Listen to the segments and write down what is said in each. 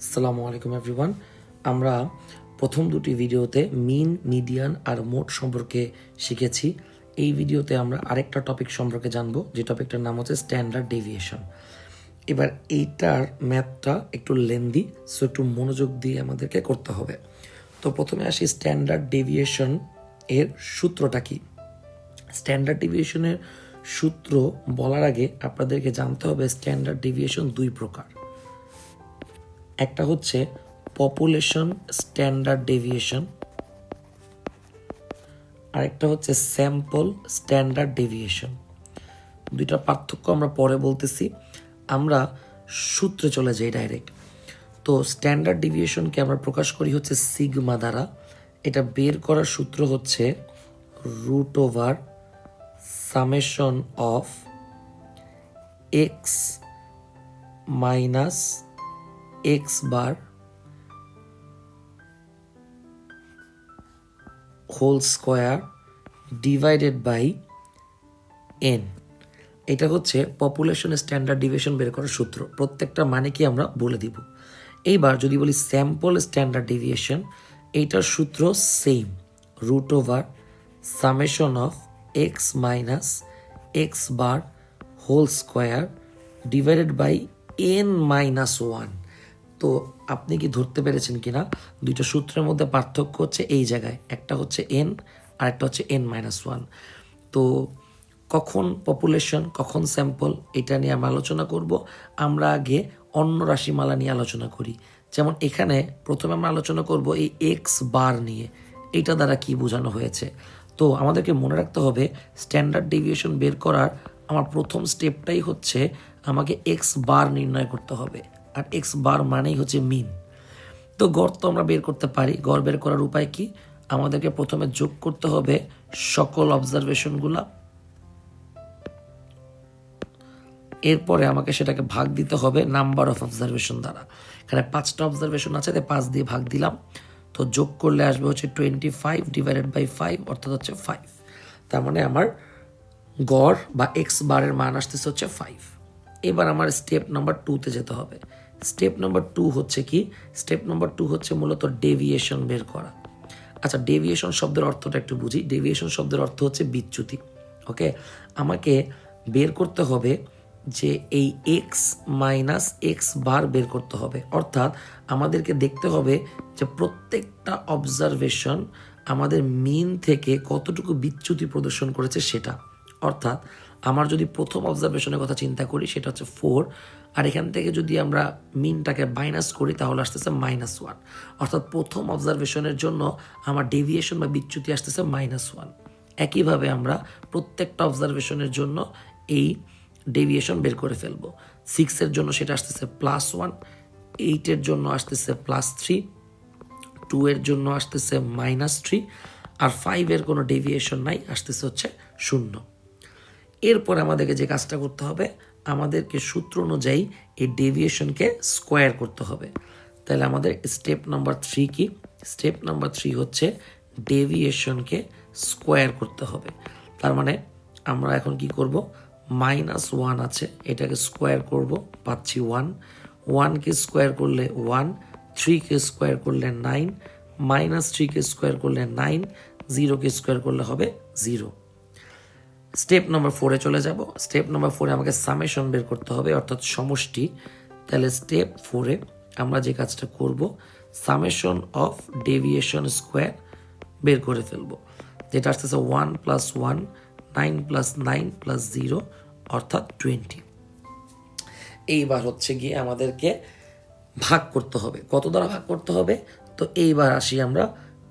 আসসালামু আলাইকুম এভরিওয়ান। আমরা প্রথম দুটি ভিডিওতে মিন, মিডিয়ান আর মোড সম্পর্কে শিখেছি। এই ভিডিওতে আমরা আরেকটা টপিক সম্পর্কে জানবো, যে টপিকটার নাম হচ্ছে স্ট্যান্ডার্ড ডেভিয়েশন। এবার এইটার ম্যাথটা একটু লেন্দি, সো একটু মনোযোগ দিয়ে আমাদেরকে করতে হবে। তো প্রথমে আসি স্ট্যান্ডার্ড ডেভিয়েশন এর সূত্রটা কি। স্ট্যান্ডার্ড ডেভিয়েশনের সূত্র বলার আগে আপনাদেরকে জানতে হবে স্ট্যান্ডার্ড ডেভিয়েশন দুই প্রকার। একটা হচ্ছে পপুলেশন স্ট্যান্ডার্ড ডেভিয়েশন, আর একটা হচ্ছে স্যাম্পল স্ট্যান্ডার্ড ডেভিয়েশন। দুইটা পার্থক্য আমরা পরে বলতেছি, আমরা সূত্রে চলে যাই ডাইরেক্ট। তো স্ট্যান্ডার্ড ডেভিয়েশনকে আমরা প্রকাশ করি হচ্ছে সিগমা দ্বারা। এটা বের করার সূত্র হচ্ছে root over summation of x minus x bar whole square divided by n. এটা হচ্ছে পপুলেশন স্ট্যান্ডার্ড ডেভিয়েশন বের করার সূত্র। প্রত্যেকটা মানে কি আমরা বলে দিব। এইবার যদি বলি স্যাম্পল স্ট্যান্ডার্ড ডেভিয়েশন, এইটার সূত্র same, root over summation of x minus x bar whole square divided by n minus one. তো আপনি কি ধরতে পেরেছেন কিনা দুইটা সূত্রের মধ্যে পার্থক্য হচ্ছে এই জায়গায়, একটা হচ্ছে এন আর একটা হচ্ছে এন মাইনাস ওয়ান। তো কখন পপুলেশন কখন স্যাম্পল এটা নিয়ে আমরা আলোচনা করব। আমরা আগে অন্য রাশিমালা নিয়ে আলোচনা করি। যেমন এখানে প্রথমে আমরা আলোচনা করব এই এক্স বার নিয়ে, এইটা দ্বারা কি বোঝানো হয়েছে। তো আমাদেরকে মনে রাখতে হবে স্ট্যান্ডার্ড ডেভিয়েশন বের করার আমার প্রথম স্টেপটাই হচ্ছে আমাকে এক্স বার নির্ণয় করতে হবে, আর এক্স বার মানেই হচ্ছে মিন। তো গড় তো আমরা বের করতে পারি। গড় বের করার উপায় কি, আমাদেরকে প্রথমে যোগ করতে হবে সকল অবজারভেশনগুলা, এরপরে আমাকে সেটাকে ভাগ দিতে হবে নাম্বার অফ অবজারভেশন দ্বারা। এখানে 5টা অবজারভেশন আছে, তাই 5 দিয়ে ভাগ দিলাম। তো যোগ করলে আসবে হচ্ছে 25 ডিভাইডেড বাই 5, অর্থাৎ হচ্ছে 5। তার মানে আমার গড় বা এক্স বারের মান আসতেছে হচ্ছে 5। এবার আমার স্টেপ নাম্বার 2তে যেতে হবে। স্টেপ নাম্বার 2 হচ্ছে কি, স্টেপ নাম্বার 2 হচ্ছে মূলত ডেভিয়েশন বের করা। আচ্ছা, ডেভিয়েশন শব্দের অর্থটা একটু বুঝি। ডেভিয়েশন শব্দের অর্থ হচ্ছে বিচ্যুতি। ওকে, আমাকে বের করতে হবে যে এই এক্স মাইনাস এক্স বার বের করতে হবে। অর্থাৎ আমাদেরকে দেখতে হবে যে প্রত্যেকটা অবজারভেশন আমাদের মিন থেকে কতটুকু বিচ্যুতি প্রদর্শন করেছে সেটা। অর্থাৎ আমার যদি প্রথম অবজারভেশনের কথা চিন্তা করি সেটা হচ্ছে 4, আর এখান থেকে যদি আমরা মিনটাকে মাইনাস করি তাহলে আসতেছে -1। অর্থাৎ প্রথম অবজারভেশনের জন্য আমার ডেভিয়েশন বা বিচ্যুতি আসতেছে -1। একইভাবে আমরা প্রত্যেকটা অবজারভেশনের জন্য এই ডেভিয়েশন বের করে ফেলবো। 6-এর জন্য সেটা আসতেছে +1, 8-এর জন্য আসতেছে +3, 2-এর জন্য আসতেছে -3, আর 5-এর কোনো ডেভিয়েশন নাই, আসতেছে হচ্ছে 0। এরপর আমাদেরকে যে কাজটা করতে হবে, আমাদেরকে সূত্র অনুযায়ী এই ডেভিয়েশনকে স্কোয়ার করতে হবে। তাহলে আমাদের স্টেপ নাম্বার 3 কি, স্টেপ নাম্বার 3 হচ্ছে ডেভিয়েশনকে স্কোয়ার করতে হবে। তার মানে আমরা এখন কি করব, -1 আছে, এটাকে স্কোয়ার করব, পাচ্ছি 1। 1কে স্কোয়ার করলে 1, 3কে স্কোয়ার করলে 9, -3কে স্কোয়ার করলে 9, 0কে স্কোয়ার করলে হবে 0। স্টেপ নাম্বার 4-এ চলে যাব। স্টেপ নাম্বার 4-এ আমাকে সামেশন বের করতে হবে, অর্থাৎ সমষ্টি। তাহলে স্টেপ 4-এ আমরা যে কাজটা করব, সামেশন অফ ডেভিয়েশন স্কোয়ার বের করে ফেলবো, যেটা আসতেছে 1 + 1, 9 + 9 + 0, অর্থাৎ 20। এইবার হচ্ছে গিয়ে আমাদেরকে ভাগ করতে হবে। কত দ্বারা ভাগ করতে হবে, তো এইবার আসি আমরা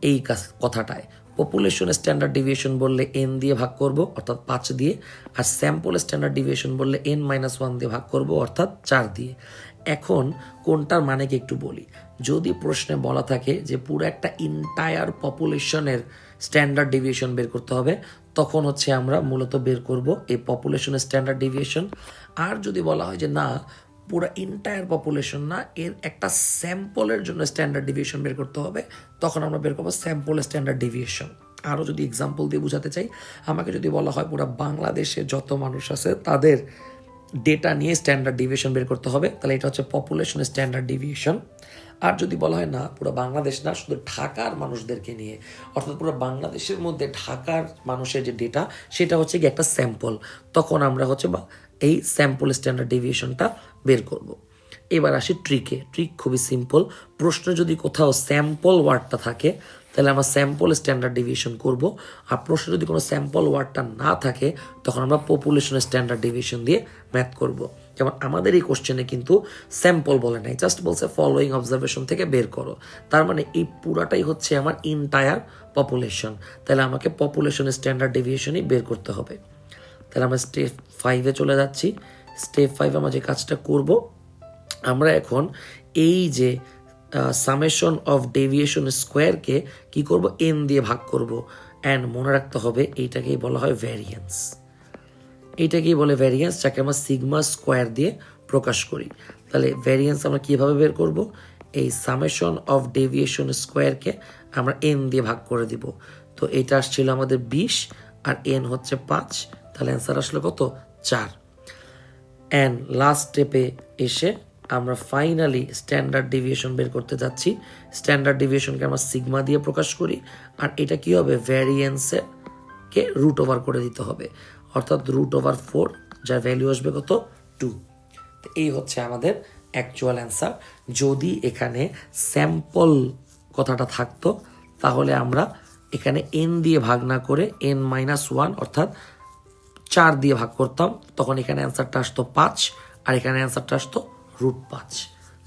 এই কথাটায়। পপুলেশন স্ট্যান্ডার্ড ডেভিয়েশন বললে এন দিয়ে ভাগ করব, অর্থাৎ 5 দিয়ে। আর স্যাম্পল স্ট্যান্ডার্ড ডেভিয়েশন বললে n-1 দিয়ে ভাগ করব, অর্থাৎ 4 দিয়ে। এখন কোনটার মানে কি একটু বলি। যদি প্রশ্নে বলা থাকে যে পুরো একটা ইন্টায়ার পপুলেশনের স্ট্যান্ডার্ড ডেভিয়েশন বের করতে হবে, তখন হচ্ছে আমরা মূলত বের করব এই পপুলেশন স্ট্যান্ডার্ড ডেভিয়েশন। আর যদি বলা হয় যে না, পুরো ইন্টায়ার পপুলেশন না, এর একটা স্যাম্পলের জন্য স্ট্যান্ডার্ড ডেভিয়েশন বের করতে হবে, তখন আমরা বের করবো স্যাম্পল স্ট্যান্ডার্ড ডেভিয়েশন। আরও যদি এক্সাম্পল দিয়ে বোঝাতে চাই, আমাকে যদি বলা হয় পুরো বাংলাদেশে যত মানুষ আছে তাদের ডেটা নিয়ে স্ট্যান্ডার্ড ডেভিয়েশন বের করতে হবে, তাহলে এটা হচ্ছে পপুলেশন স্ট্যান্ডার্ড ডেভিয়েশন। আর যদি বলা হয় না পুরো বাংলাদেশ না, শুধু ঢাকার মানুষদেরকে নিয়ে, অর্থাৎ পুরো বাংলাদেশের মধ্যে ঢাকার মানুষের যে ডেটা সেটা হচ্ছে কি একটা স্যাম্পল, তখন আমরা হচ্ছে বা এই স্যাম্পল স্ট্যান্ডার্ড ডেভিয়েশনটা বের করব। এবার আসি ট্রিকে। ট্রিক খুবই সিম্পল। প্রশ্নে যদি কোথাও স্যাম্পল ওয়ার্ডটা থাকে তাহলে আমরা স্যাম্পল স্ট্যান্ডার্ড ডেভিয়েশন করব, আর প্রশ্নে যদি কোনো স্যাম্পল ওয়ার্ডটা না থাকে তখন আমরা পপুলেশন স্ট্যান্ডার্ড ডেভিয়েশন দিয়ে ম্যাথ করব। যেমন আমাদের এই কোশ্চেনে কিন্তু স্যাম্পল বলে নাই, জাস্ট বলছে ফলোয়িং অবজারভেশন থেকে বের করো। তার মানে এই পুরাটাই হচ্ছে আমার ইনটায়ার পপুলেশন, তাহলে আমাকে পপুলেশন স্ট্যান্ডার্ড ডেভিয়েশনই বের করতে হবে। তাহলে আমরা স্টেপ 5-এ চলে যাচ্ছি। স্টেপ 5 আমরা যে কাজটা করব, আমরা এখন এই যে সামেশন অফ ডেভিয়েশন স্কোয়ারকে কি করব, এন দিয়ে ভাগ করব। অ্যান্ড মনে রাখতে হবে এইটাকেই বলা হয় ভ্যারিয়েন্স। এইটাকেই বলে ভ্যারিয়েন্স, যাকে আমরা সিগমা স্কোয়ার দিয়ে প্রকাশ করি। তাহলে ভ্যারিয়েন্স আমরা কিভাবে বের করব, এই সামেশন অফ ডেভিয়েশন স্কোয়ারকে আমরা এন দিয়ে ভাগ করে দিব। তো এটা আসছিল আমাদের 20 আর এন হচ্ছে 5, তাহলে অ্যান্সার আসলে কত, 4। অ্যান্ড লাস্ট স্টেপে এসে আমরা ফাইনালি স্ট্যান্ডার্ড ডেভিয়েশন বের করতে যাচ্ছি। স্ট্যান্ডার্ড ডেভিয়েশনকে আমরা সিগমা দিয়ে প্রকাশ করি, আর এটা কি হবে, ভ্যারিয়েন্সের কে রুট ওভার করে দিতে হবে, অর্থাৎ √4, যার ভ্যালু আসবে কত, 2। তো এই হচ্ছে আমাদের অ্যাকচুয়াল অ্যান্সার। যদি এখানে স্যাম্পল কথাটা থাকতো তাহলে আমরা এখানে এন দিয়ে ভাগ না করে n-1 অর্থাৎ 4 দিয়ে ভাগ করতাম, তখন এখানে অ্যান্সারটা আসতো 5, আর এখানে অ্যান্সারটা আসতো √5।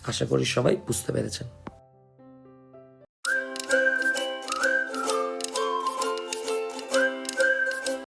আশা করি সবাই বুঝতে পেরেছেন।